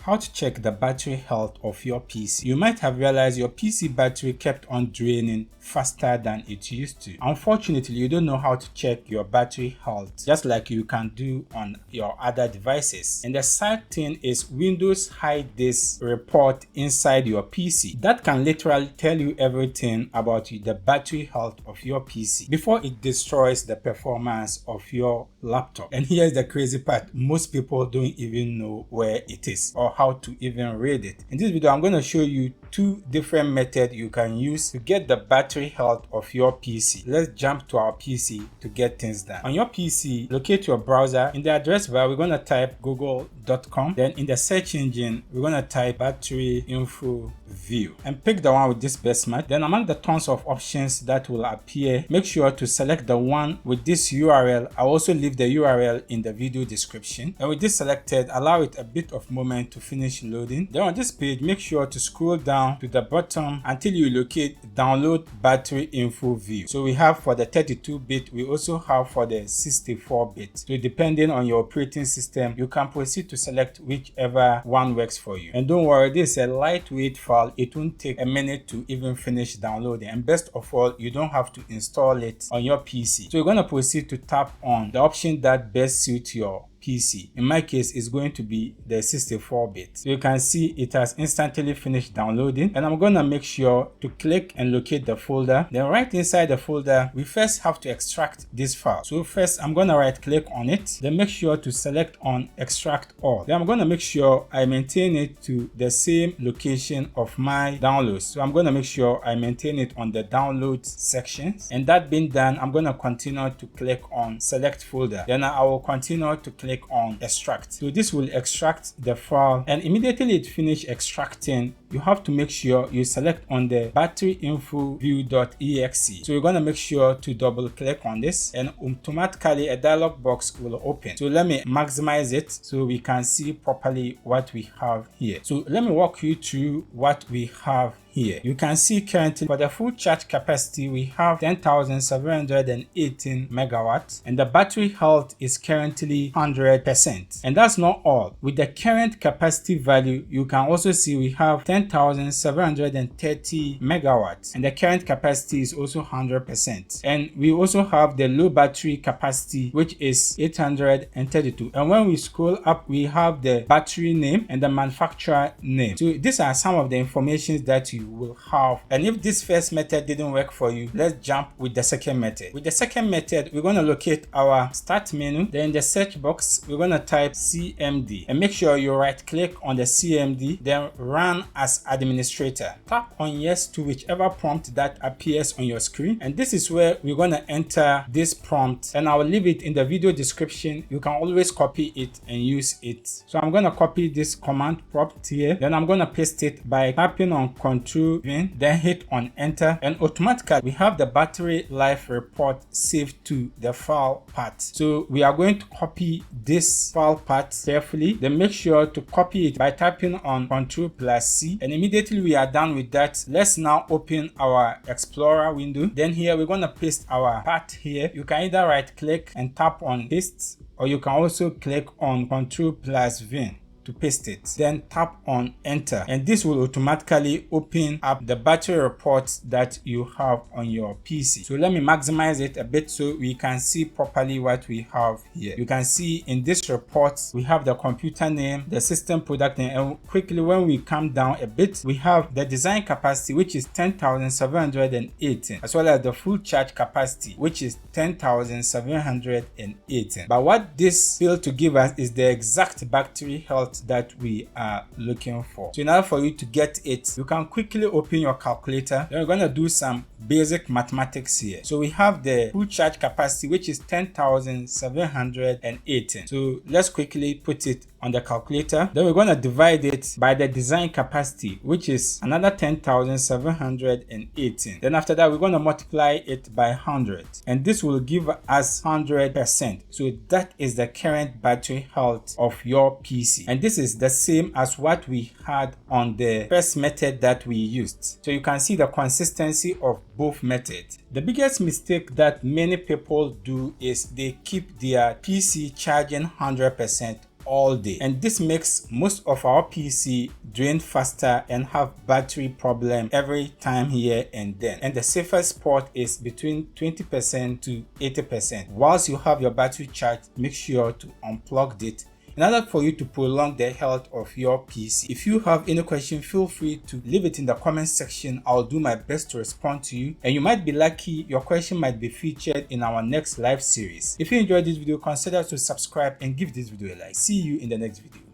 how to check the battery health of your PC. You might have realized your PC battery kept on draining faster than it used to. Unfortunately, you don't know how to check your battery health just like you can do on your other devices. And the sad thing is Windows hide this report inside your PC that can literally tell you everything about the battery health of your PC before it destroys the performance of your laptop. And here's the crazy part: most people don't even know where it is or how to even read it. In this video, I'm going to show you two different methods you can use to get the battery health of your PC. Let's jump to our PC to get things done. On your PC, locate your browser. In the address bar, we're going to type google.com. Then in the search engine, we're going to type batteryinfo view and pick the one with this best match. Then among the tons of options that will appear, make sure to select the one with this URL. I'll also leave the URL in the video description. And with this selected, allow it a bit of moment to finish loading. Then on this page, make sure to scroll down to the bottom until you locate download battery info view. So we have for the 32-bit, we also have for the 64-bit. So depending on your operating system, you can proceed to select whichever one works for you. And don't worry, this is a lightweight file. It won't take a minute to even finish downloading. And best of all, you don't have to install it on your PC. So you're going to proceed to tap on the option that best suits your PC. In my case, it's going to be the 64-bit. So you can see it has instantly finished downloading, and I'm going to make sure to click and locate the folder. Then right inside the folder, we first have to extract this file. So first, I'm going to right click on it, then make sure to select on extract all. Then I'm going to make sure I maintain it to the same location of my downloads. So I'm going to make sure I maintain it on the downloads sections. And that being done, I'm going to continue to click on select folder. Then I will continue to click on extract. So this will extract the file, and immediately it finishes extracting, you have to make sure you select on the batteryreport.exe. So you're going to make sure to double click on this, and automatically a dialog box will open. So let me maximize it so we can see properly what we have here. So let me walk you through what we have here. You can see currently for the full charge capacity, we have 10,718 megawatts, and the battery health is currently 100%. And that's not all. With the current capacity value, you can also see we have 10,730 megawatts, and the current capacity is also 100%. And we also have the low battery capacity, which is 832. And when we scroll up, we have the battery name and the manufacturer name. So these are some of the information that you will have. And if this first method didn't work for you, let's jump with the second method. With the second method, we're going to locate our start menu. Then in the search box, we're going to type CMD, and make sure you right click on the CMD, then run as administrator. Tap on yes to whichever prompt that appears on your screen, and this is where we're going to enter this prompt, and I will leave it in the video description. You can always copy it and use it. So I'm going to copy this command prompt here, then I'm going to paste it by tapping on Ctrl V, then hit on enter, and automatically we have the battery life report saved to the file path. So we are going to copy this file path carefully, then make sure to copy it by tapping on Ctrl+C, and immediately we are done with that. Let's now open our Explorer window. Then here we're going to paste our path here. You can either right click and tap on paste, or you can also click on Ctrl+V to paste it, then tap on enter, and this will automatically open up the battery reports that you have on your PC. So let me maximize it a bit so we can see properly what we have here. You can see in this report we have the computer name, the system product name, and quickly when we come down a bit, we have the design capacity, which is 10,718, as well as the full charge capacity, which is 10,718. But what this failed to give us is the exact battery health that we are looking for. So in order for you to get it, you can quickly open your calculator. Then we're going to do some basic mathematics here. So we have the full charge capacity, which is 10,718. So let's quickly put it on the calculator. Then we're going to divide it by the design capacity, which is another 10,718. Then after that, we're going to multiply it by 100, and this will give us 100%. So that is the current battery health of your PC, and this is the same as what we had on the first method that we used. So you can see the consistency of both methods. The biggest mistake that many people do is they keep their PC charging 100% all day, and this makes most of our PC drain faster and have battery problem every time here and then. And the safest spot is between 20% to 80%. Whilst you have your battery charged, make sure to unplug it in order for you to prolong the health of your PC. If you have any question, feel free to leave it in the comment section. I'll do my best to respond to you, and you might be lucky your question might be featured in our next live series. If you enjoyed this video, consider to subscribe and give this video a like. See you in the next video.